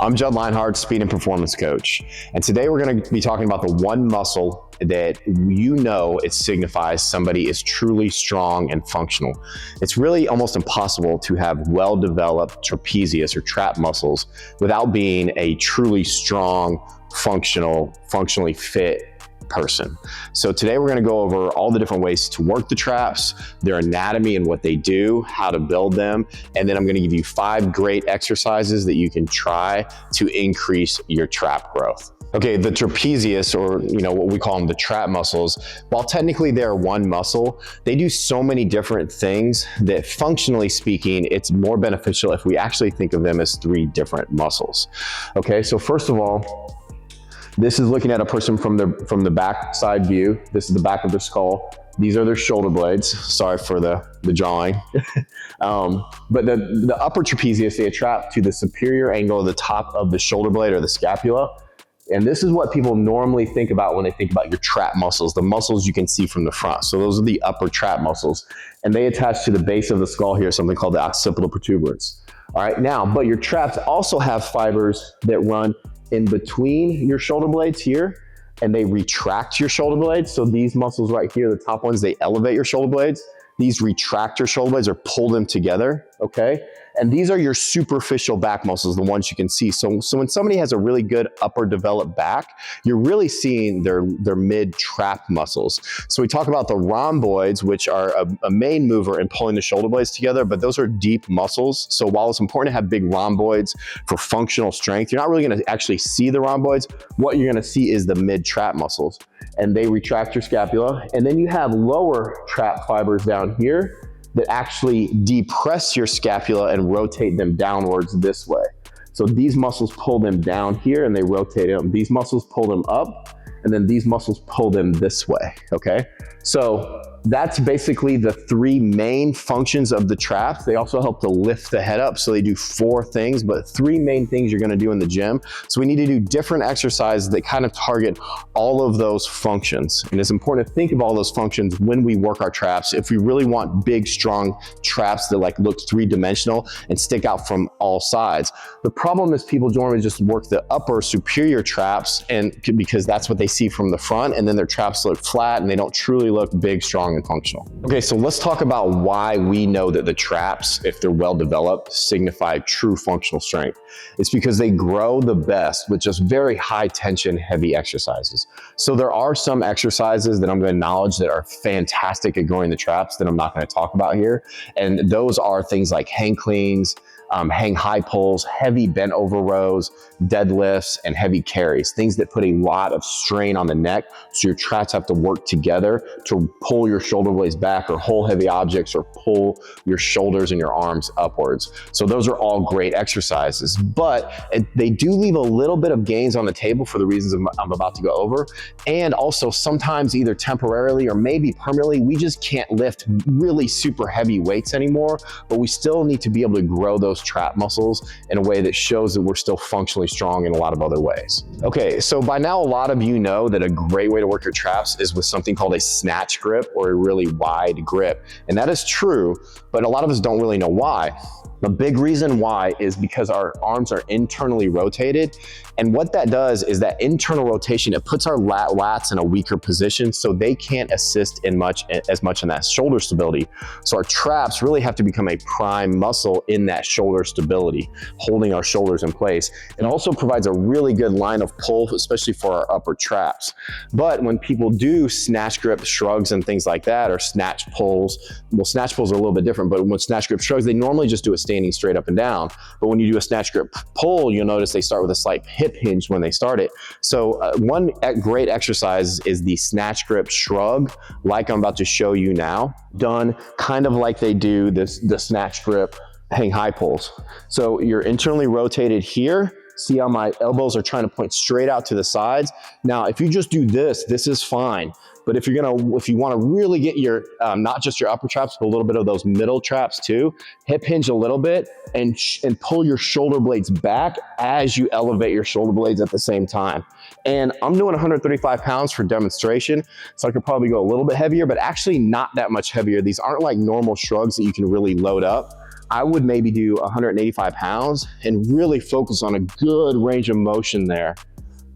I'm Judd Lienhard, speed and performance coach. And today we're going to be talking about the one muscle that it signifies somebody is truly strong and functional. It's really almost impossible to have well-developed trapezius or trap muscles without being a truly strong, functionally fit person. So today we're going to go over all the different ways to work the traps, their anatomy and what they do, how to build them, and then I'm going to give you 5 great exercises that you can try to increase your trap growth. Okay, the trapezius, or what we call them, the trap muscles, while technically they're one muscle, they do so many different things that functionally speaking, it's more beneficial if we actually think of them as 3 different muscles. Okay, so first of all, this is looking at a person from the back side view. This is the back of their skull. These are their shoulder blades. Sorry for the drawing. But the upper trapezius, they attract to the superior angle of the top of the shoulder blade or the scapula. And this is what people normally think about when they think about your trap muscles, the muscles you can see from the front. So those are the upper trap muscles. And they attach to the base of the skull here, something called the occipital protuberance. All right, now, but your traps also have fibers that run in between your shoulder blades here, and they retract your shoulder blades. So these muscles right here, the top ones, they elevate your shoulder blades. These retract your shoulder blades or pull them together, okay? And these are your superficial back muscles, the ones you can see. So when somebody has a really good upper developed back, you're really seeing their mid trap muscles. So we talk about the rhomboids, which are a main mover in pulling the shoulder blades together, but those are deep muscles. So while it's important to have big rhomboids for functional strength, you're not really gonna actually see the rhomboids. What you're gonna see is the mid trap muscles, and they retract your scapula. And then you have lower trap fibers down here that actually depress your scapula and rotate them downwards this way. So these muscles pull them down here and they rotate them. These muscles pull them up, and then these muscles pull them this way, okay? So that's basically the 3 main functions of the traps. They also help to lift the head up. So they do 4 things, but 3 main things you're gonna do in the gym. So we need to do different exercises that kind of target all of those functions. And it's important to think of all those functions when we work our traps. If we really want big, strong traps that look 3-dimensional and stick out from all sides. The problem is people normally just work the upper superior traps because that's what they see from the front, and then their traps look flat and they don't truly look big, strong, and functional. Okay, so let's talk about why we know that the traps, if they're well developed, signify true functional strength. It's because they grow the best with just very high tension, heavy exercises. So there are some exercises that I'm going to acknowledge that are fantastic at growing the traps that I'm not going to talk about here. And those are things like hang cleans, hang high pulls, heavy bent over rows, deadlifts, and heavy carries, things that put a lot of strain on the neck. So your traps have to work together to pull your shoulder blades back, or hold heavy objects, or pull your shoulders and your arms upwards. So those are all great exercises, but they do leave a little bit of gains on the table for the reasons I'm about to go over. And also sometimes either temporarily or maybe permanently, we just can't lift really super heavy weights anymore, but we still need to be able to grow those trap muscles in a way that shows that we're still functionally strong in a lot of other ways. Okay, so by now a lot of you know that a great way to work your traps is with something called a snatch grip, or a really wide grip. And that is true, but a lot of us don't really know why. The big reason why is because our arms are internally rotated. And what that does is that internal rotation, it puts our lats in a weaker position, so they can't assist as much in that shoulder stability. So our traps really have to become a prime muscle in that shoulder stability, holding our shoulders in place. It also provides a really good line of pull, especially for our upper traps. But when people do snatch grip shrugs and things like that, or snatch pulls, well, snatch pulls are a little bit different, but when snatch grip shrugs, they normally just do it standing straight up and down. But when you do a snatch grip pull, you'll notice they start with a slight hip hinge when they start it. So one great exercise is the snatch grip shrug, like I'm about to show you now, done kind of like they do the snatch grip hang high pulls. So you're internally rotated here. See how my elbows are trying to point straight out to the sides. Now, if you just do this is fine. But if you want to really get your, not just your upper traps, but a little bit of those middle traps too, hip hinge a little bit and pull your shoulder blades back as you elevate your shoulder blades at the same time. And I'm doing 135 pounds for demonstration, so I could probably go a little bit heavier, but actually not that much heavier. These aren't like normal shrugs that you can really load up. I would maybe do 185 pounds and really focus on a good range of motion there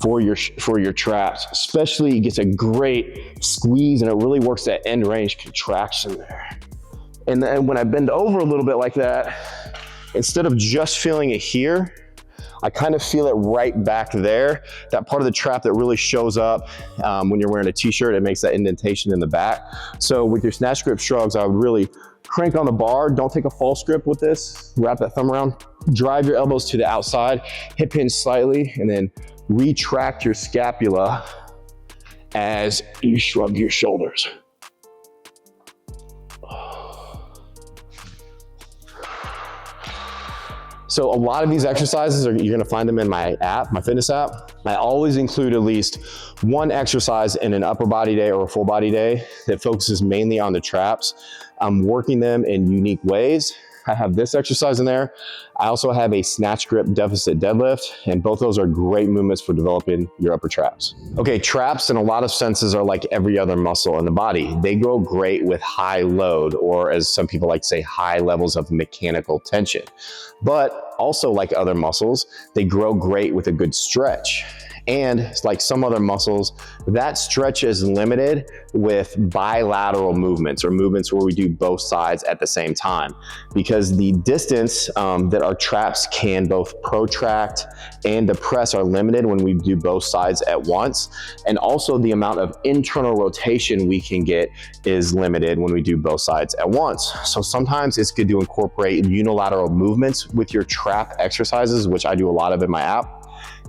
for your traps. Especially it gets a great squeeze and it really works that end range contraction there. And then when I bend over a little bit like that, instead of just feeling it here, I kind of feel it right back there. That part of the trap that really shows up when you're wearing a t-shirt, it makes that indentation in the back. So with your snatch grip shrugs, I would really crank on the bar. Don't take a false grip with this. Wrap that thumb around, drive your elbows to the outside, hip hinge slightly, and then retract your scapula as you shrug your shoulders. So a lot of these exercises, you're gonna find them in my app, my fitness app. I always include at least one exercise in an upper body day or a full body day that focuses mainly on the traps. I'm working them in unique ways. I have this exercise in there. I also have a snatch grip deficit deadlift, and both those are great movements for developing your upper traps. Okay, traps in a lot of senses are like every other muscle in the body. They grow great with high load, or as some people like to say, high levels of mechanical tension. But also like other muscles, they grow great with a good stretch. And like some other muscles, that stretch is limited with bilateral movements, or movements where we do both sides at the same time, because the distance that our traps can both protract and depress are limited when we do both sides at once. And also the amount of internal rotation we can get is limited when we do both sides at once. So sometimes it's good to incorporate unilateral movements with your trap exercises, which I do a lot of in my app.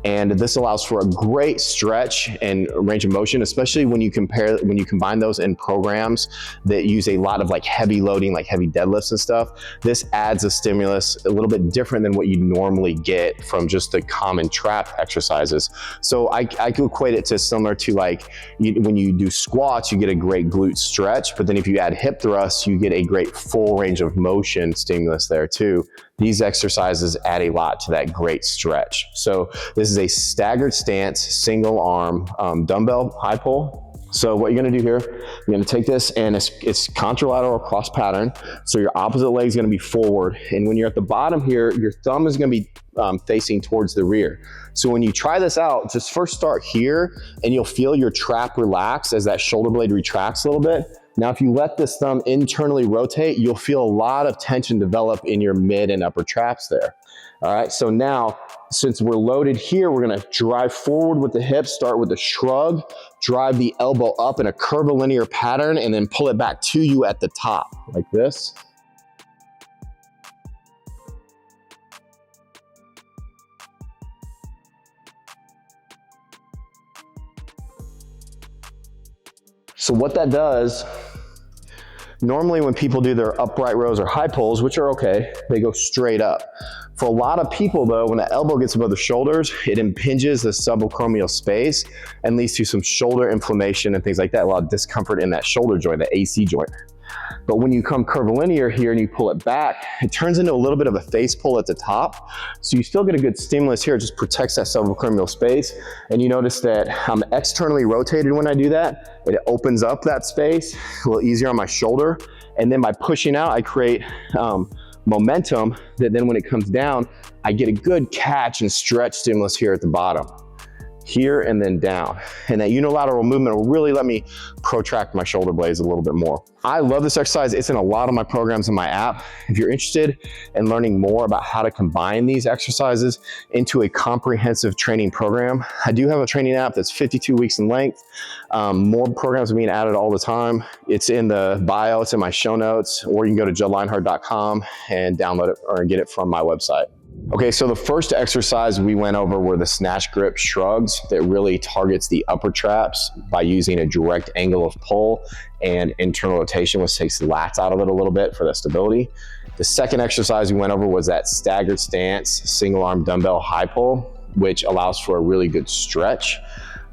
And this allows for a great stretch and range of motion, especially when you combine those in programs that use a lot of like heavy loading, like heavy deadlifts and stuff. This adds a stimulus a little bit different than what you normally get from just the common trap exercises. So I could equate it to similar to like when you do squats, you get a great glute stretch, but then if you add hip thrusts, you get a great full range of motion stimulus there too. These exercises add a lot to that great stretch. So this is a staggered stance, single arm dumbbell high pull. So what you're gonna do here, you're gonna take this and it's contralateral cross pattern. So your opposite leg is gonna be forward. And when you're at the bottom here, your thumb is gonna be facing towards the rear. So when you try this out, just first start here and you'll feel your trap relax as that shoulder blade retracts a little bit. Now, if you let this thumb internally rotate, you'll feel a lot of tension develop in your mid and upper traps there. All right, so now, since we're loaded here, we're gonna drive forward with the hips, start with a shrug, drive the elbow up in a curvilinear pattern, and then pull it back to you at the top, like this. So what that does, normally when people do their upright rows or high pulls, which are okay, they go straight up. For a lot of people though, when the elbow gets above the shoulders, it impinges the subacromial space and leads to some shoulder inflammation and things like that, a lot of discomfort in that shoulder joint, the AC joint. But when you come curvilinear here and you pull it back, it turns into a little bit of a face pull at the top. So you still get a good stimulus here, it just protects that subacromial space. And you notice that I'm externally rotated when I do that. It opens up that space, a little easier on my shoulder. And then by pushing out, I create momentum that then when it comes down, I get a good catch and stretch stimulus here at the bottom. Here and then down. And that unilateral movement will really let me protract my shoulder blades a little bit more. I love this exercise. It's in a lot of my programs in my app. If you're interested in learning more about how to combine these exercises into a comprehensive training program, I do have a training app that's 52 weeks in length. More programs are being added all the time. It's in the bio, it's in my show notes, or you can go to juddlienhard.com and download it or get it from my website. Okay, so the first exercise we went over were the snatch grip shrugs that really targets the upper traps by using a direct angle of pull and internal rotation, which takes the lats out of it a little bit for the stability. The second exercise we went over was that staggered stance, single arm dumbbell high pull, which allows for a really good stretch.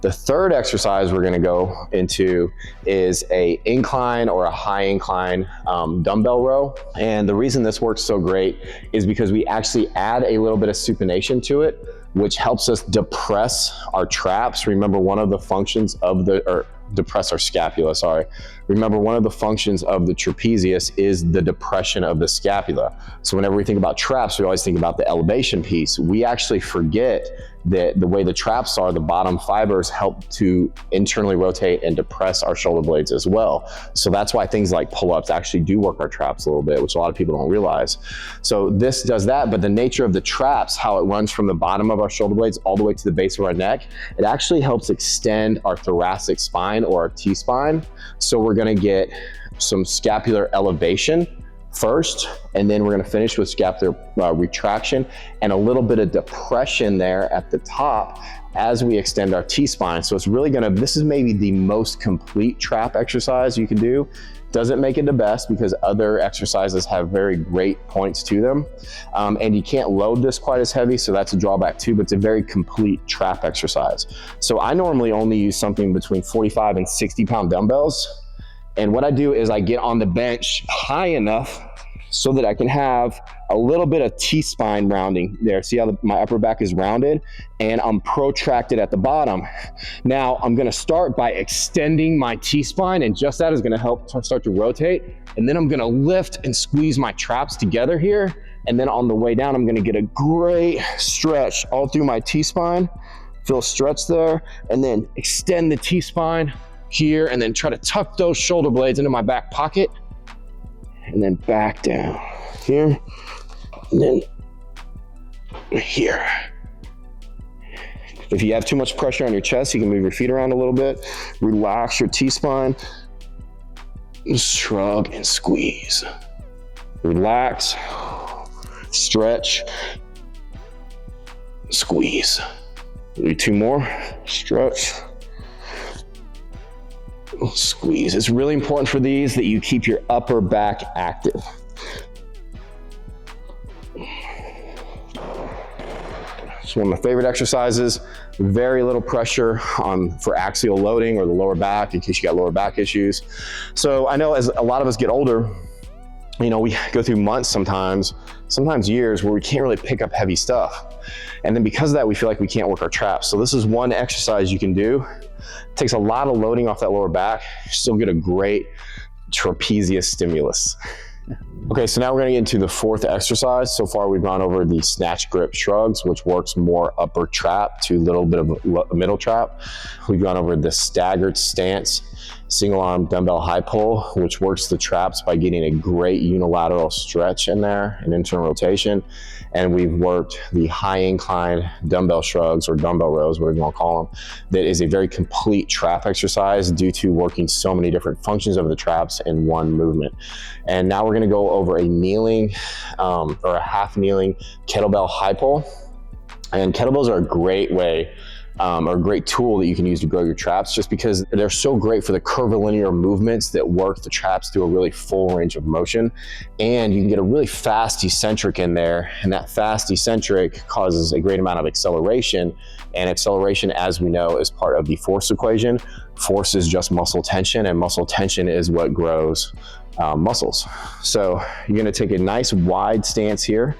The third exercise we're gonna go into is a incline or a high incline dumbbell row. And the reason this works so great is because we actually add a little bit of supination to it, which helps us depress our traps. Remember, one of the functions of depress our scapula, sorry. Remember, one of the functions of the trapezius is the depression of the scapula. So whenever we think about traps, we always think about the elevation piece. We actually forget that the way the traps are, the bottom fibers help to internally rotate and depress our shoulder blades as well. So that's why things like pull-ups actually do work our traps a little bit, which a lot of people don't realize. So this does that, but the nature of the traps, how it runs from the bottom of our shoulder blades all the way to the base of our neck, it actually helps extend our thoracic spine or our T-spine. So we're gonna get some scapular elevation first, and then we're gonna finish with scapular retraction and a little bit of depression there at the top as we extend our T-spine. So it's really this is maybe the most complete trap exercise you can do. Doesn't make it the best because other exercises have very great points to them. And you can't load this quite as heavy, so that's a drawback too, but it's a very complete trap exercise. So I normally only use something between 45 and 60 pound dumbbells. And what I do is I get on the bench high enough so that I can have a little bit of T-spine rounding there. See how my upper back is rounded and I'm protracted at the bottom. Now I'm gonna start by extending my T-spine, and just that is gonna help start to rotate. And then I'm gonna lift and squeeze my traps together here. And then on the way down, I'm gonna get a great stretch all through my T-spine. Feel stretch there, and then extend the T-spine here, and then try to tuck those shoulder blades into my back pocket, and then back down here, and then here. If you have too much pressure on your chest, you can move your feet around a little bit, relax your T-spine, shrug and squeeze. Relax, stretch, squeeze. Do 2 more, stretch, squeeze. It's really important for these that you keep your upper back active. It's one of my favorite exercises. Very little pressure for axial loading or the lower back in case you got lower back issues. So I know as a lot of us get older, you know, we go through months sometimes years where we can't really pick up heavy stuff. And then because of that, we feel like we can't work our traps. So this is one exercise you can do. It takes a lot of loading off that lower back. You still get a great trapezius stimulus. Okay, so now we're gonna get into the 4th exercise. So far we've gone over the snatch grip shrugs, which works more upper trap to a little bit of a middle trap. We've gone over the staggered stance, single arm dumbbell high pull, which works the traps by getting a great unilateral stretch in there and internal rotation. And we've worked the high incline dumbbell shrugs or dumbbell rows, whatever you want to call them. That is a very complete trap exercise due to working so many different functions of the traps in one movement. And now we're going to go over a kneeling or a half kneeling kettlebell high pull. And kettlebells are a great way or a great tool that you can use to grow your traps, just because they're so great for the curvilinear movements that work the traps through a really full range of motion. And you can get a really fast eccentric in there, and that fast eccentric causes a great amount of acceleration. And acceleration, as we know, is part of the force equation. Force is just muscle tension, and muscle tension is what grows muscles. So you're gonna take a nice wide stance here,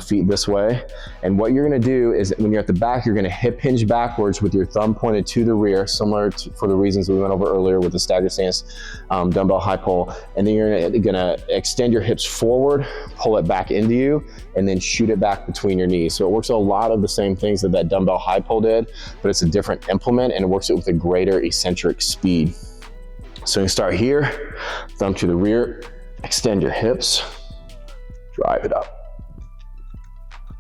feet this way. And what you're gonna do is when you're at the back, you're gonna hip hinge backwards with your thumb pointed to the rear, similar to, for the reasons we went over earlier with the staggered stance, dumbbell high pull. And then you're gonna extend your hips forward, pull it back into you, and then shoot it back between your knees. So it works a lot of the same things that that dumbbell high pull did, but it's a different implement, and it works it with a greater eccentric speed. So you start here, thumb to the rear, extend your hips, drive it up.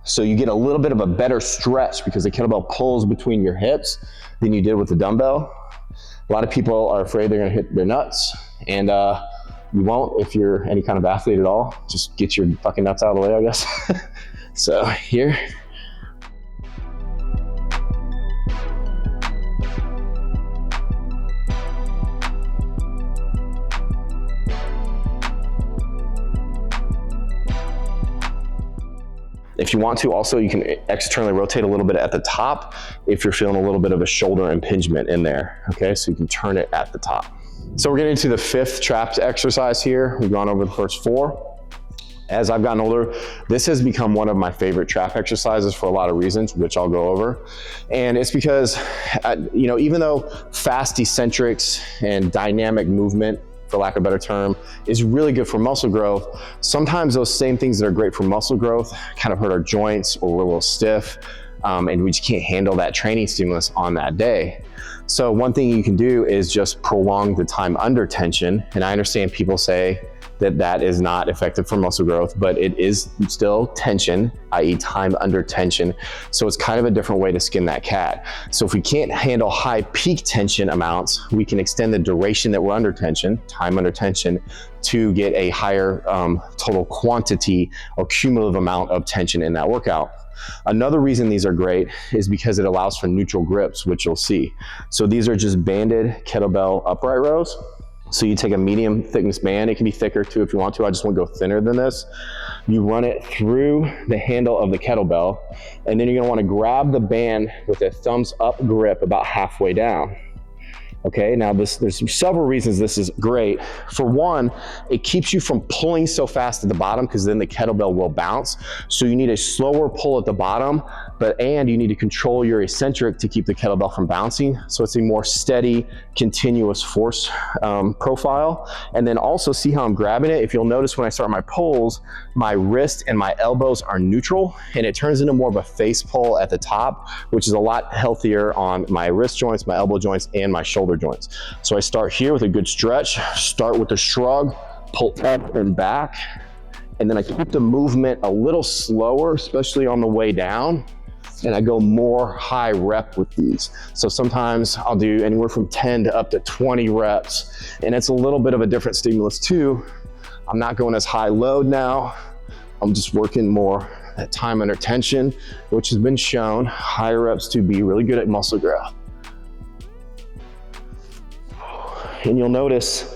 So you get a little bit of a better stretch because the kettlebell pulls between your hips than you did with the dumbbell. A lot of people are afraid they're gonna hit their nuts, and you won't if you're any kind of athlete at all. Just get your fucking nuts out of the way, I guess. So here. If you want to, also, you can externally rotate a little bit at the top if you're feeling a little bit of a shoulder impingement in there, okay? So you can turn it at the top. So we're getting to the 5th trapped exercise here. We've gone over the first 4. As I've gotten older, this has become one of my favorite trap exercises for a lot of reasons, which I'll go over. And it's because, even though fast eccentrics and dynamic movement, for lack of a better term, is really good for muscle growth, sometimes those same things that are great for muscle growth kind of hurt our joints, or we're a little stiff, and we just can't handle that training stimulus on that day. So one thing you can do is just prolong the time under tension. And I understand people say that that is not effective for muscle growth, but it is still tension, i.e. time under tension. So it's kind of a different way to skin that cat. So if we can't handle high peak tension amounts, we can extend the duration that we're under tension, time under tension, to get a higher total quantity or cumulative amount of tension in that workout. Another reason these are great is because it allows for neutral grips, which you'll see. So these are just banded kettlebell upright rows. So you take a medium thickness band, it can be thicker too if you want to, I just want to go thinner than this. You run it through the handle of the kettlebell, and then you're gonna want to grab the band with a thumbs up grip about halfway down. Okay, now there's several reasons this is great. For one, it keeps you from pulling so fast at the bottom, because then the kettlebell will bounce. So you need a slower pull at the bottom, and you need to control your eccentric to keep the kettlebell from bouncing. So it's a more steady, continuous force profile. And then also see how I'm grabbing it. If you'll notice when I start my pulls, my wrist and my elbows are neutral, and it turns into more of a face pull at the top, which is a lot healthier on my wrist joints, my elbow joints, and my shoulder joints. So I start here with a good stretch, start with a shrug, pull up and back, and then I keep the movement a little slower, especially on the way down, and I go more high rep with these. So sometimes I'll do anywhere from 10 to up to 20 reps, and it's a little bit of a different stimulus too. I'm not going as high load now. I'm just working more at time under tension, which has been shown higher reps to be really good at muscle growth. And you'll notice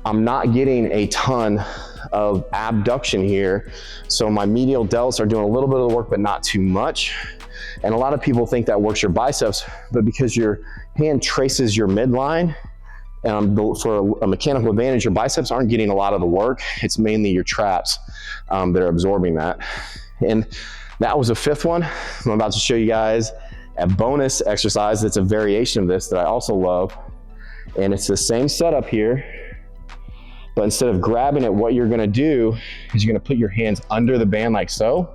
I'm not getting a ton of abduction here. So my medial delts are doing a little bit of the work, but not too much. And a lot of people think that works your biceps, but because your hand traces your midline, for a mechanical advantage, your biceps aren't getting a lot of the work. It's mainly your traps that are absorbing that. And that was a fifth one. I'm about to show you guys a bonus exercise that's a variation of this that I also love. And it's the same setup here, but instead of grabbing it, what you're gonna do is you're gonna put your hands under the band like so,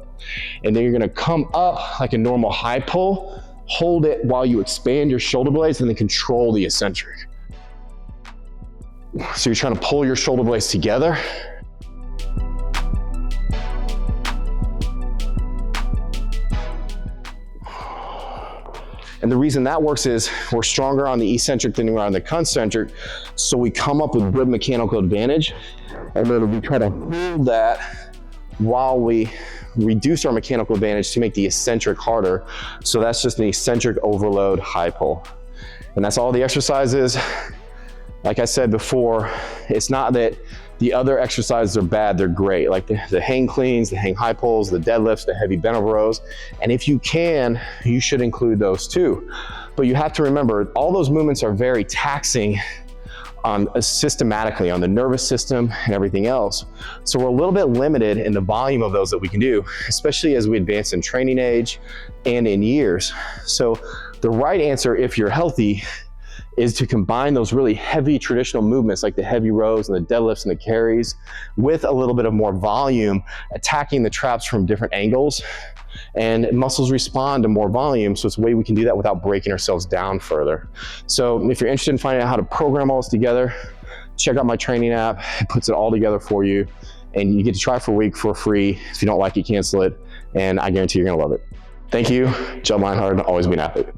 and then you're gonna come up like a normal high pull, hold it while you expand your shoulder blades, and then control the eccentric. So you're trying to pull your shoulder blades together. And the reason that works is we're stronger on the eccentric than we are on the concentric. So we come up with good mechanical advantage, and then we try to hold that while we reduce our mechanical advantage to make the eccentric harder. So that's just an eccentric overload high pull. And that's all the exercises. Like I said before, it's not that the other exercises are bad, they're great. Like the hang cleans, the hang high pulls, the deadlifts, the heavy bent over rows. And if you can, you should include those too. But you have to remember, all those movements are very taxing systematically on the nervous system and everything else. So we're a little bit limited in the volume of those that we can do, especially as we advance in training age and in years. So the right answer, if you're healthy, is to combine those really heavy traditional movements like the heavy rows and the deadlifts and the carries with a little bit of more volume, attacking the traps from different angles, and muscles respond to more volume. So it's a way we can do that without breaking ourselves down further. So if you're interested in finding out how to program all this together, check out my training app. It puts it all together for you, and you get to try for a week for free. If you don't like it, cancel it, and I guarantee you're gonna love it. Thank you, Judd Lienhard, always be an athlete.